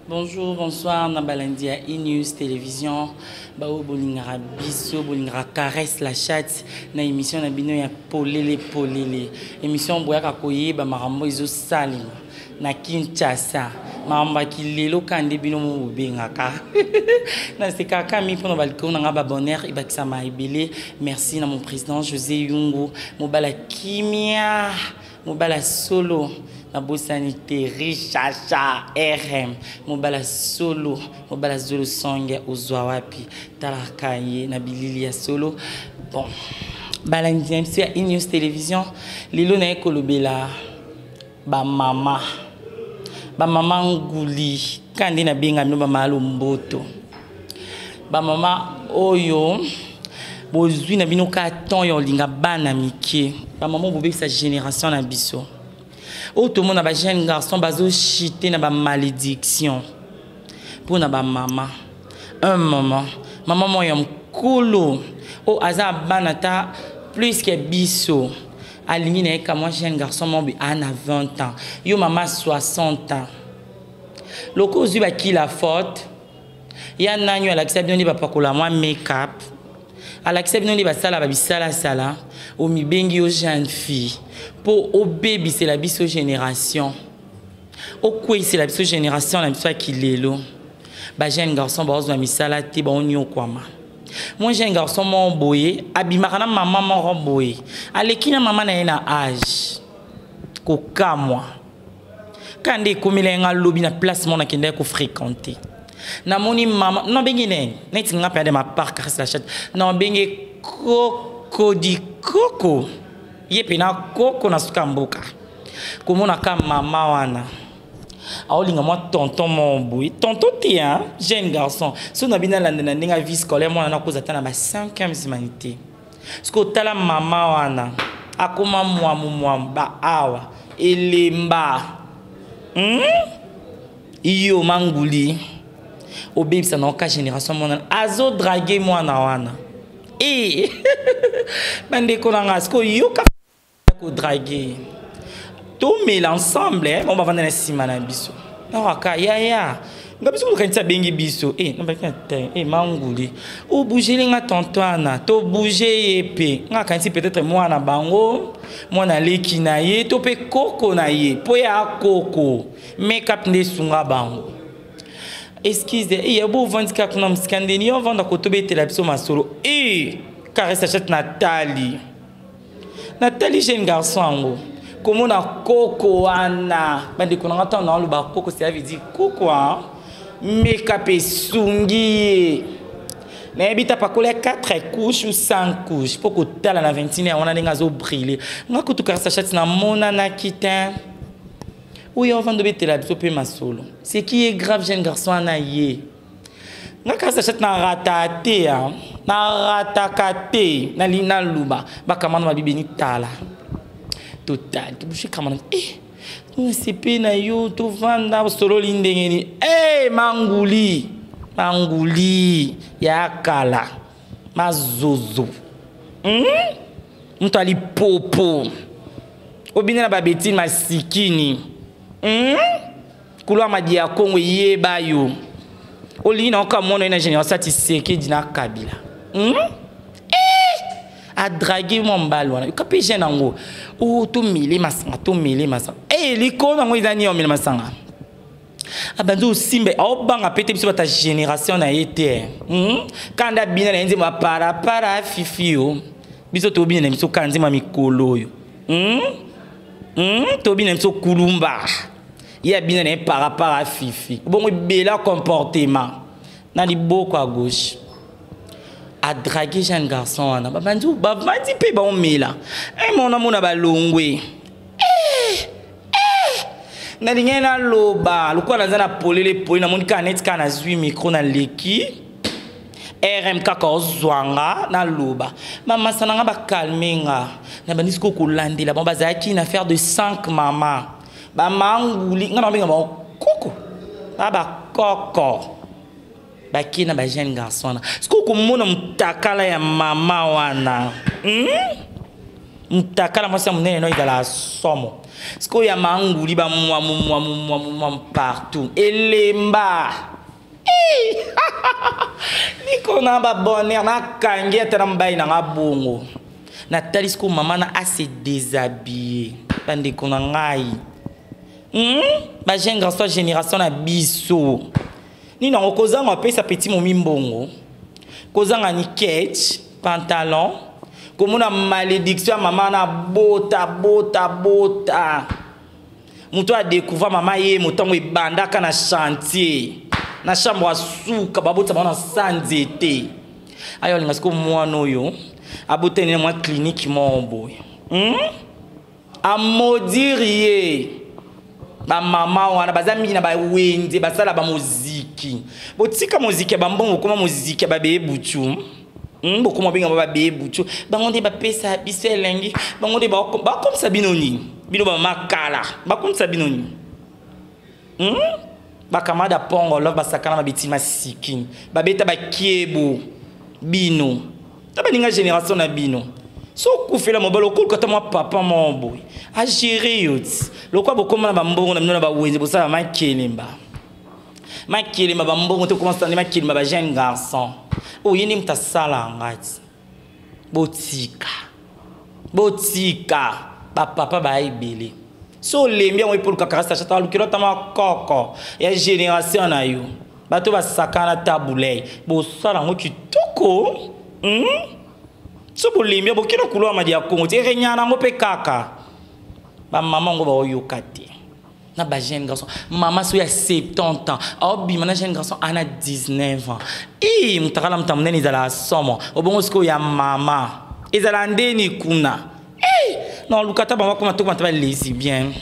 Bonjour, bonsoir, Nabalandia, E-News Télévision, Bao Bolingara Bisso, Bolingara Caresse la chatte, na émission na bino ya polele. Émission Boyaka Koye, Marambo Izo Salim, na Kinshasa, Maramba Kilelo Kande Bino Bengaka. Na c'est kaka mi pour balcon na ba bonheur ibakisa maibele. Merci na mon président José Yungu, Mobala Kimia, Mobala Solo. La sanité Richacha RM Mobala Solo Mobala Zolo Songe Ozoawapi Talakaye Nabililia Solo. Bon Balandienne c'est E-News Télévision Lilo na ekolobela ba mama nguli kandi na benga no ba malo mboto ba mama oyo bozwi na bino ka ton yo linga bana mike ba mama bobe sa génération na biso. Tout le monde a un jeune garçon bazo chité na ba malédiction pour na ba maman un moment maman moyam kolo o aza banata plus que biso aligné na ka moi jeune garçon mon ana 20 ans yo maman 60 ans loko zui ba ki la faute ya nanyo alaccepte ni ba pakola moi make-up alaccepte ni ba sala ba bisala sala o mi bengi o jeune fille pour au bébé c'est la biso génération au quoi c'est la biso génération la biso qui lelo ba jeune garçon ba ozo misala te ba onyo kwama mon jeune garçon mon boye abimaka na maman mon boye aleki na maman na ena âge ko kamwa kande komela nga lobi na place mon akende ko fréquenter na moni maman non bengi ne neti nga perde ma part car c'est la chatte non bengi koko di koko yepena koko na suka mboka komona ka mama wana aolinga moi tonton mon boy tonton te hein jeune garçon so na bina landa na ndinga vie scolaire moi na koza tana ba 5e humanité sko tala mama wana akoma mwa ba awa elemba iyo manguli obebisa na ka génération mona azo draguer moi na wana et bande ko na ngasko yo ka ko draguer tout mais l'ensemble on va vendre na sima na biso na waka ya ngabiso ko kanisa bengi biso na ba kan manguli o bouger nga tontoana to bouger yepe nga kanisi peut-être moi na bango moi na leki na ye to pe koko na ye po ya koko make up nde sunga bango. Excuse, il y a beau vendre quelque chose scandinavien, on vend à côté de la biso masolo. Car ça achète Nathalie jeune garçon comment na koko ana bande ko na attend na lo ba koko ça veut dire koko make up sungi na ebita pa coller 4 couches ou 5 couches pour que tala na 21 on a des ngazo briller ngako to car ça achète na mona na kitin. Oui, on va de bêter la bisope ma solo. Ce qui est grave, jeune garçon, anaye. Nga kasa chat na ratate ya, na ratakate, na lina luba, ba kamana ma bibi ni tala. Total, tu bouche kamana. On se pe na yo to vanda solo lindengeni. Manguli ya kala. Mazozo. Mutali popo. Obina na babetine masikini. Kula madia Kongo yeba yo olina okamona na génération satisfait dina Kabila a draguer mon mbalo wana ukape jeune ngo to mili masanga likona ngo izani o mili masanga abanzo simbe obanga pete biso ta génération na été kanda bina na nzima para fifio biso to bina na biso kanzima mikolo yo Tobi n'aime so kulumba. Il y a bien un par rapport à Fifi. Bon, bel comportement. Dans les beaux à gauche. A draguer jeune garçon. Bandu, bavandi pe ba on mela. Mon amour na ba longwe. Na lingena loba. Luko na zana polele na monika net kana zui micro na leki. RMK ko zwanga na loba mama sananga ba calmenga na banisko ko landela bon bazaki une affaire de 5 maman ba manguli ngana benga ba koko ba koko ba kina ba jeune garçon na sko ko mona mutakala ya mama wana Mtakala mwasi munene no izala somo. Sko ya manguli ba mwa partout. Elemba. Niko na ba bonheur na kangi atana mbai na ngabongo. Nathalie sko maman na assez déshabillé. Bande ko na ngai. Ba jeune garçon génération na biso. Ni na okozanga pesa petit momi mbongo. Kozanga ni ketch, pantalon. Komuna malédiction maman na bota. Muto a découvert maman ye motango ebandaka na chantier. Na chambre suka babota bana sanzete. Ayo linga siko mwana oyo. Abote ni mwa clinique mombo. A maudire ba mama wana bazami na ba wende basala ba muziki. Botika muziki ba mbongo koma muziki ba bebuchu. Bokoma benga ba bebuchu. Bangonde ba pesa biso elengi. Bangonde ba comme ça binoni. Bino ba makala. Ba comme ça binoni. Ba kamada pongo love ba sakana ba bitima siki. Ba beta ba kiebo bino. Taba ninga génération na bino. So kufela mobalo ko kota mwa papa mombo. A gérer yot. Lokwa bokoma na ba mbongo na mino ba wenze bosala makelemba. Makelemba ba mbongo to commence na makelemba ba jeune garçon. O yini mtasala ngati. Botika. Ba papa ba ibele. So lembi on pour kakarasa chata lukiro tama koko. Ya génération na yo. Bato ba sakana tabulei. Bo sala ngo kitoko. So bolimia bokino kulo amadi ya Kongo te renyana ngo pe kaka. Ba maman ngo ba oyokate. Na ba jeune garçon, maman so ya 70 ans. Obi mana jeune garçon ana 19 ans. Mtakala mtamneni zala somo. Obongo siko ya mama. Ezala ndeni kuna. Non lukata ba ko matoko mataba lesbien.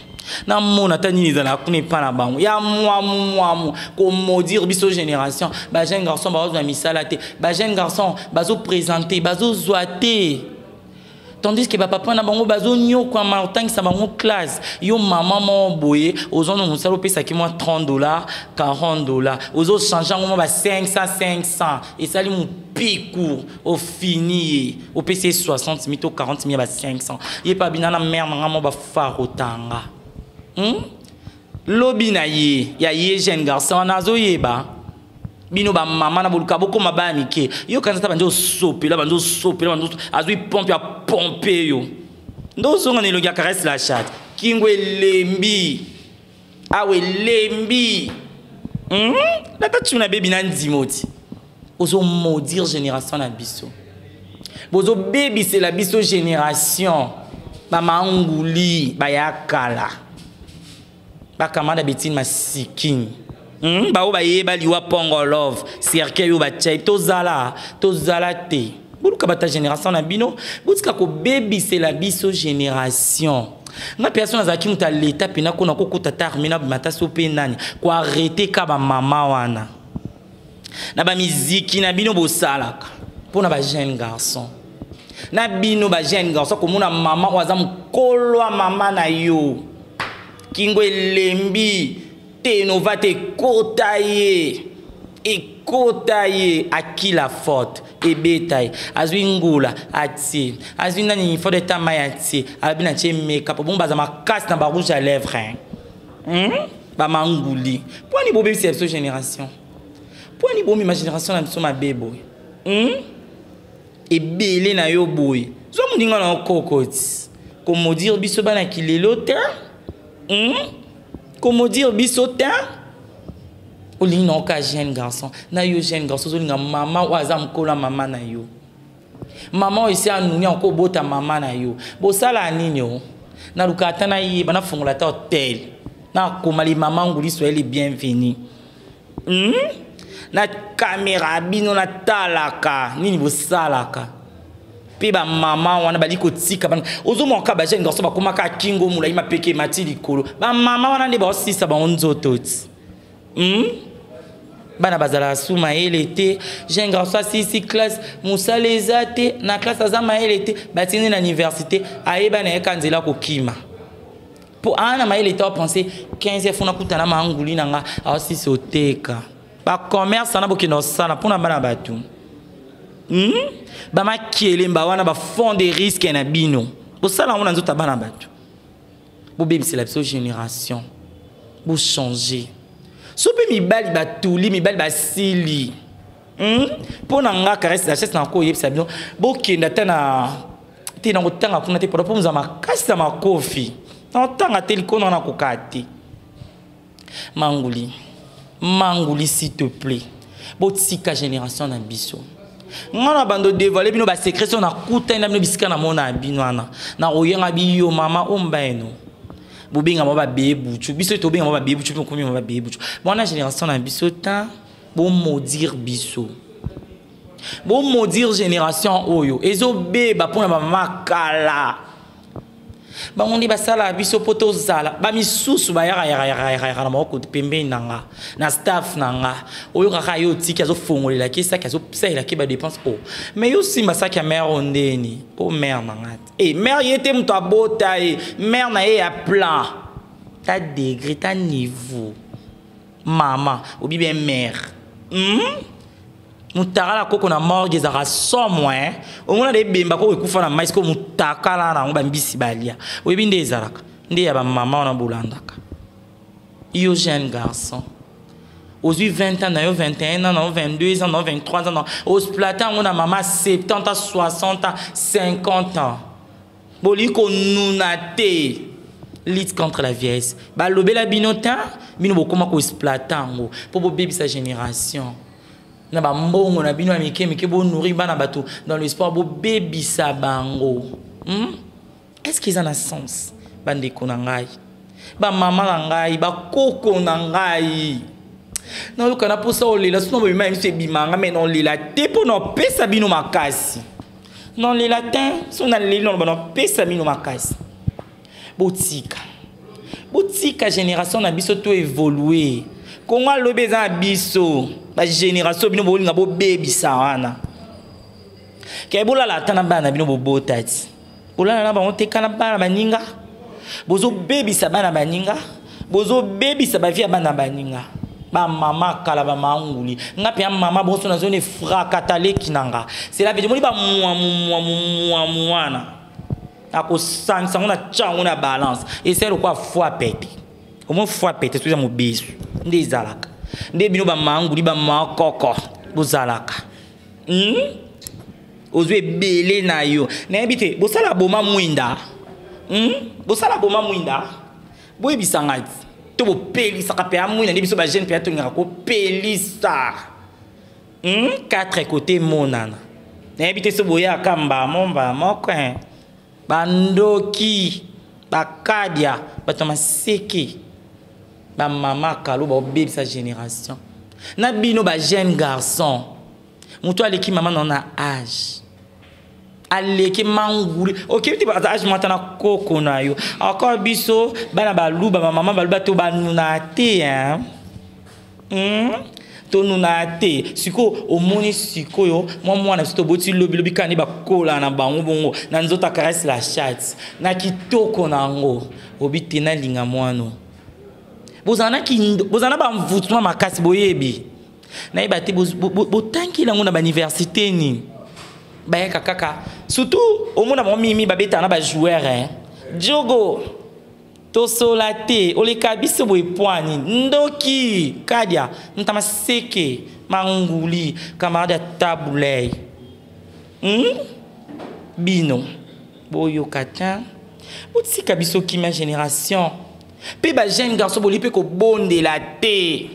Na mona tani zala kuna pa na bango. Ya moi ko maudire biso génération. Ba jeune garçon ba ozo misala te. Ba jeune garçon bazo présenter, bazo zoater. Tandis que papa na bango bazo nyo kwa martin sa bango classe. Yo maman mon boye, ozo no musalo pesa ki moi $30, $40. Ozo changer ngo ba 500. Et ça li mon picour au fini au PC 60 000 ou 40 000 ba 500. Yé pas binana mère nga mo ba farotanga. Lobi na ye, ya ye jeune garçon nazo yeba. Bino ba mama na boluka boko mabami ke. Yo kanza banjo sopela banjo azui pompe a pompe yo. Ndo zonga ne longa caresse la chatte. Kingwe lembi. Awe lembi. La tatuna baby na ndimoti. Ozo maudire génération na biso. Bozo baby c'est la biso génération. Ba manguli ba yakala. Ba kamada betine masikini. Ba oba yeba liwa pongo love cercle yo ba chai tozala te buluka bata génération na bino butika ko baby c'est la biso génération na personne azaki muta l'état pena ko na ko kutata armina mata sope nani ko arrêter ka ba mama wana na ba miziki na bino bosalaka pona ba jeune garçon na bino ba jeune garçon ko mona mama waza mkolwa mama na yo kingwe lembi Nova te kotaye à qui la faute et bétail azui ngula ati azui nani faut de tamayati abina che make-up bon bazama casse na ba rouge à lèvres ba manguli poni bobe c'est cette génération poni bobe ma génération na biso ma bebo et belé na yo boy zo mundinga na kokoti comme dire biso bana kilelo te Comment dire bisotin? Oli non ka jeune garçon. Na yo jeune garçon zo linga maman wazam kola maman na yo. Maman isi anuni encore bota maman na yo. Bo sala nini yo? Na lukata na yi bana fungola ta hotel. Na komali maman nguli soyez bienvenue. Na caméra bino na talaka nini bo salaka. Pe ba mama wana bali ko tika bana ozo monka ba jeune garçon ba komaka kingo mula ima peke mati likolo ba mama wana nde ba osisa ba onzototi bana bazala suma elete jeune garçon si classe musala ezate na classe azama elete batini na université ayeba na ekanzela ko kima po ana ma elete o penser 15 funa kutana manguli nanga osisi oteka ba commerce na bokino sala pona bana batu Bama kiele mba wana ba fond de risque na bino. Pour ça, on a tout à batu. Pour bébé, c'est la génération. Pour changer. Si vous mi bali batuli, mi bali basili. Pour n'anga caresse la chaise n'a pas eu ça bien. Bon qui n'a tena, tena autant à qu'on a été pour nous ama casse ma coffee. Autant à tel qu'on en a kokati. Mangouli, Mangouli s'il te plaît. Botika génération na biso. Ngana bando dévoiler bino ba sécrétion na kuta na bino bisika na mona bino ana. Na oyenga biyo mama ombaeno. Bobinga ba bebuchu. Biso to binga ba bebuchu to komi ba bebuchu. Bona génération na biso ta bon maudire biso. Bon maudire génération oyo. Ezo beba pona ba makala. Ba on dit ba sala biso poto zala. Ba misusu ba yara na moko pembe nanga. Na staff nanga. Oyo kaka yo tiki azo fongolela ki ça kazo psela ki ba dépense o. Mais yo simba ça ki mère ondeni. O mère nanga. Eh mère yete mto abota e mère na e a plan. Ta degré ta niveau. Maman, ou bien mère. Mutaka la koko na morgue za raso moins au moins des bemba ko ekufa na mais ko mutaka la na ngba mbisi balia oyebi nde ezalaka nde ya ba maman na bolandaka yo jeune garçon aux 20 ans na yo 21 ans na 22 ans na 23 ans aux plata on a maman 70 ans 60 ans 50 ans boliko nunate lutte contre la vieillesse ba lobela binota bino bokoma ko exploitango pour bo bébé sa génération. Na ba mbongo na bino mike bo nourrir bana bato dans l'espoir bo baby sabango. Est-ce qu'ils en a sens bande konangai ba mama ngai ba koko nangai na yo kana posa olela sino bo même se bimanga mais non lela te po no pesa bino makasi non lela te so na lelo no pesa bino makasi botika génération na biso to évoluer Kongo lobeza biso ba génération bino bolinga bo baby sawana ke bola la tana bana bino bo botati bola na ba onte kana bana baninga bozo baby sa bana baninga bozo baby sa ba via bana baninga ba mama kala ba manguli ngapi ya mama bonso na zone frakatale kinanga c'est la vie moni ba mwana ako sansa ngona chango na balance et c'est quoi foi pété au moins foi pété tout ça mo bisu nde zalaka nde bino ba manguli ba makoko bozalaka ozwe belé na yo na ebité bosala boma mwinda bosala boma mwinda boyebisangati to bo pelisa ka pe amwina nde biso ba jeune pe to ngaka ko pelisa quatre côtés monana na ebité so boya kamba momba moko bandoki bakadia batoma seki ba mama kalo ba bébé sa génération na bino ba jeune garçon muto aleki mama na âge aleki manguli ok ti ba âge matana koko na yo encore biso bana ba luba ba mama ba luba to ba nuna te to nuna te siko omoni siko yo mwana to boti lobi kani ba kola na bango bongo na nzota caresse la chatte na kitoko nango obite na linga mwano bozana ba mvutuma makasi boyebi na ibati botanki lango na ba université ni ba kaka surtout omona mo mimi babeta na ba joueur jogo to solate oleka biso boy poani ndoki kadia ntama seke manguli camarade tabulei bino boyo kata botika biso ki ma génération pe ba jeune garçon boli pe ko bonde la te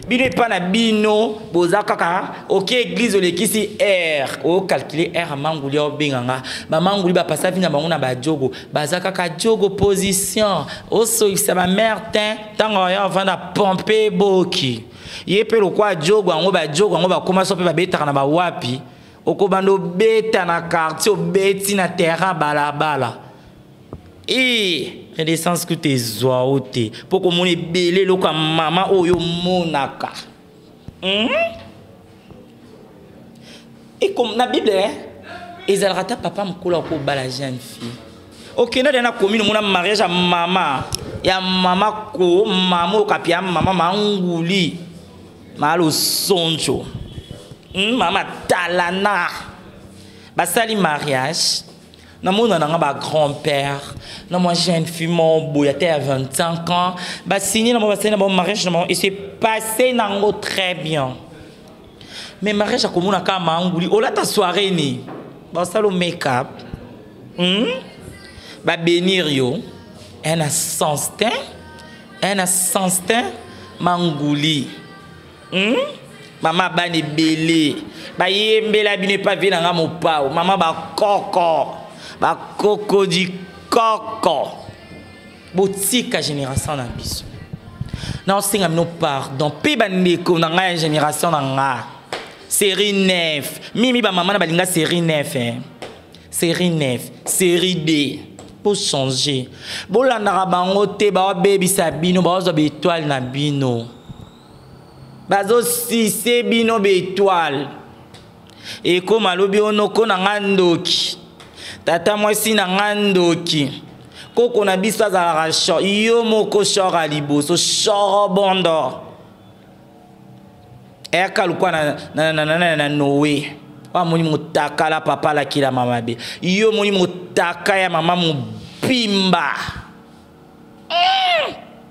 bino pa na bino bozakaka OK église olekisi R o calculer R manguli o benganga ba manguli ba passa vina bango na ba jogo bazakaka jogo position o so isa ba mertin tango ya vanda pomper boki ye pe lokwa jogo ango ba koma so pe ba betaka na ba wapi okobando beta na quartier obeti na terrain balabala renaissance que tes zoaote pour que mon belé loka mama oyo monaka et comme na Bible ezalata papa mkola ko bala jeune fille OK na commune mon mariage à mama ya mama ko mama okapia mama manguli malo sonjo mama talana basali mariage Namon nanga ba grand-père, na moi jeune fille mon boy était à 25 ans, ba signé na moi signé na mon mariage et c'est passé nango très bien. Mais mariage a komuna ka manguli, o la ta soirée ni. Ba salo make-up. Ba bénir yo. Un assistant manguli. Maman bani belé. Ba yembe la bine pas vina nga mo pao. Maman ba coco di coco. Boutique génération na biso. Na osinga mino pardon. Pe bandeko na nga génération na nga. Série 9. Mimi ba maman na balinga série 9 hein. Série 9, série D. Pour changer. Bolanda bango te ba baby sabino ba zo be étoile na bino. Bazo si c'est bino be étoile. Et comme alobi onoko na ngandoki. Tata mwasi na ngandoki. Koko na biso za racho. Yo moko shora liboso shoro bondo. Eka lukwa na Noé. Wa moni mutaka la papa la kila mama be. Yo moni mutaka ya mama mubimba.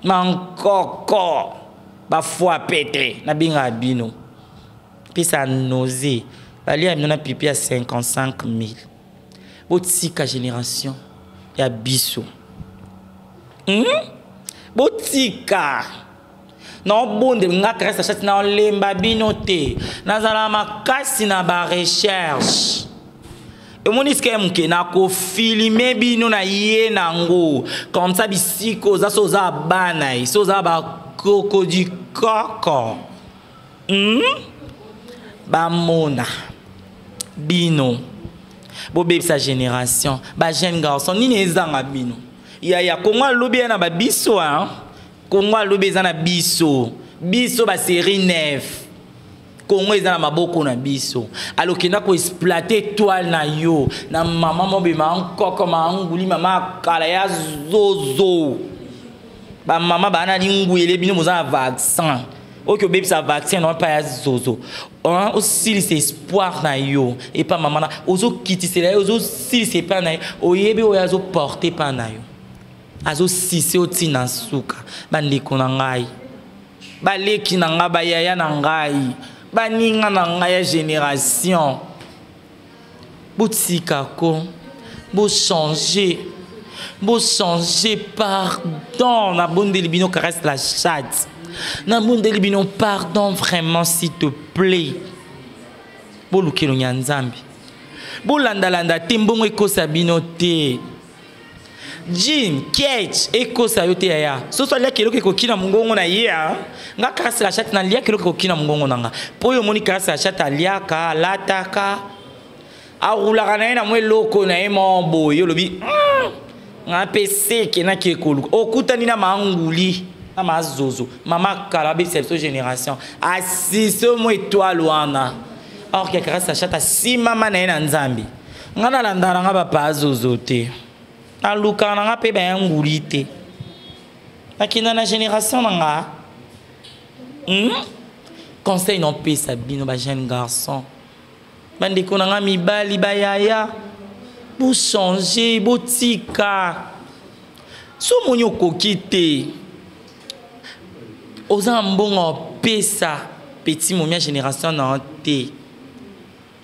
Mankoko. Ba foi pété na binga bino. Puis ça nausée. Bali a mina pipi à 55 000. Botika génération ya biso. Botika. Non bonde nga kresa chat na lemba bino te. Nazala makasi na ba recherche. Et mon iske mke na ko filmer bino na ye nango. Comme ça bisiko za soza banai, soza ba coco di coco. Ba mona. Bino. Bo bebe sa génération, ba jeune garçon ni nezanga bino. Ya kongo lobi na ba biso hein. Kongo lobi na biso. Biso ba série 9. Kongo ezana maboko na biso. Alors kina ko exploiter toile na yo. Na maman mo be ma nkoko ma nguli mama kala ya zozo. Ba maman ba na ngwele bino moza vaccin. Ok, bébé ça vaccin non pas ya zozo. Aussi c'est espoir na yo et pas maman na ozo kiti c'est là ozo si c'est pas na o yebe o yazo porter pas na yo. Azo si c'est oti na suka. Bandeko na ngai. Baleki na nga ba yaya na ngai. Baninga na ngai génération. Botika ko. Bo changer. Bo changer pardon na bonde libino caresse la chatte. Namundeli bino pardon vraiment s'il te plaît. Bolukelo nyanzambi. Bolandalanda tembongo ekosa bino te. Jean, Kate, ekosa yote ya. So so lia keloko kokina mungongo na ya. Nga karasi la chate na lia keloko kokina mungongo nanga. Po yo moni karasi la chate aliaka, lataka. Aulaka na ena mwe loko na ema mbo yo lobi. Nga pese kena kekolu. Okutani na manguli. Ama zozo mama kalabi cette génération assise moi étoile wana or que grâce à chata si mama na nzambi ngana landana nga papa zozo te aluka nga pe ba nguli te akina na génération nga conseil non pe sabino ba jeune garçon bande ko nga mibali ba yaya pour changer botika so monyo kokite aux ambons pesa petit momia génération na te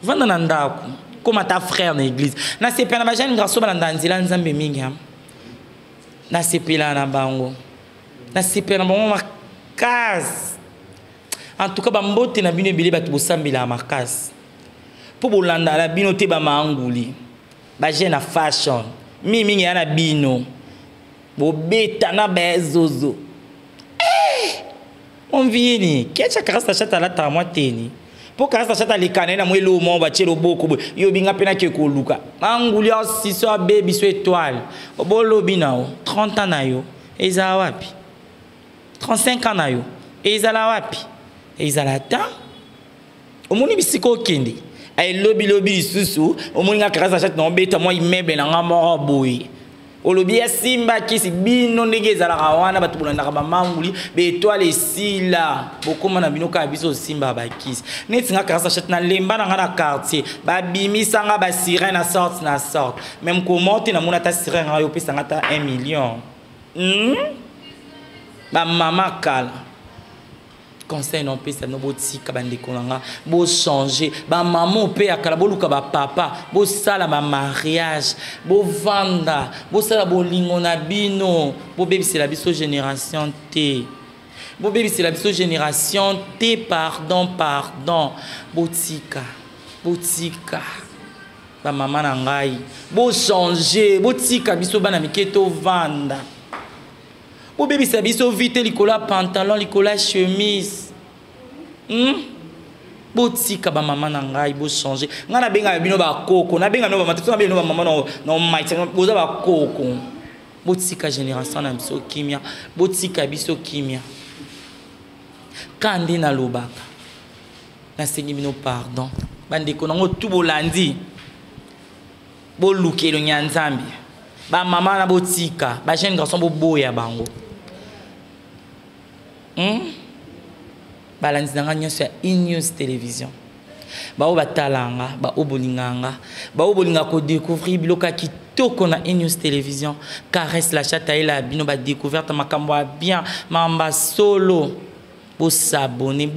vanda nandako comme ta frère na église na sepela na jeune garçon balanda nzila nzambe mingi na sepela na bango na sepela na bango makas en tout cas bambote na bino ebele bato bosambela makas po bolanda la bino te ba manguli ba jeune na fashion mingi ya na bino bobeta na bezozo on vient qui est chakara chata la ta moiteni pour que ça chata les canena moi le mo ba chelo boko yo binga pena ke ko luka manguli aussi so baby so étoile obolo binao 30 ans na yo eza wapi 35 ans na yo eza la wapi eza la ta omoni bisiko kende ay lobi susu omoni nga karasa chata no beta moi immeuble na nga moro boy olobi ya simba kisi bino ndenge ezalaka wana bato bolandaka bamanguli baetoile esila bokóma na bino kaka biso simba bakisi neti nga kaka sachete na lemba na nga na quartier babimisanga basirene na sorte même comment te namona ata sirene nga yo opesanga ata 1 million bamama kala conseil non pesa no botika bandeko nanga bo changer ba maman pe akala boluka ba papa bo sala ba mariage bo vanda bo sala bolingo na bino bo bebisela biso génération T bo bebisela biso génération T pardon botika ba mama na ngai bo changer botika biso bana miketo vanda bo bebisela biso vite likola pantalon likola chemise botika ba mama na ngai bo changer nga na benga bino ba koko na benga no ba matuto na bino ba mama no maïs boza ba koko botika génération na biso kimia botika biso kimia kande na lobaka na sengi bino pardon bandeko nango tu bolandi bolukelo nyanzambi ba mama na botika ba jeune garçon bo boya bango balandi nanga nyonso ya News Télévision bao batalanga bao bolinganga bao bolinga ko découvrir biloka kitoko na News Télévision Caresse la chatte ela bino ba découverte makambo bien mamba solo bo s'abonner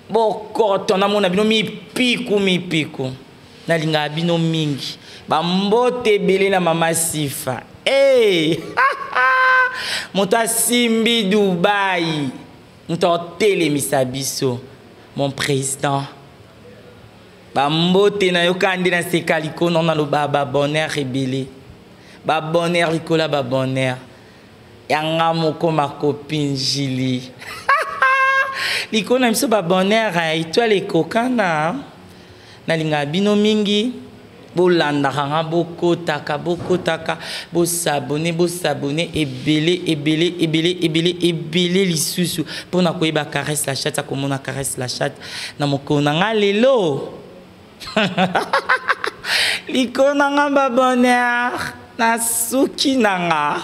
bokoto na mona bino mipiku na linga bino mingi ba mbote belé na mama Sifa Monta Simbi Dubaï. Monta Télémisa biso. Mon président. Bambote na yokandi na sekaliko non na lo baba bonheur rebelle. Ba bonheur likola ba bonheur. Yanga moko ma copine Julie. Likona miso ba bonheur étoile kokana. Na linga bino mingi. Bolanda kanga bokotaka bo s'abonner ebele lisusu pona koyeba Caresse la chatte akomona Caresse la chatte na mokona nga lelo likona nga ba bonheur na suki nanga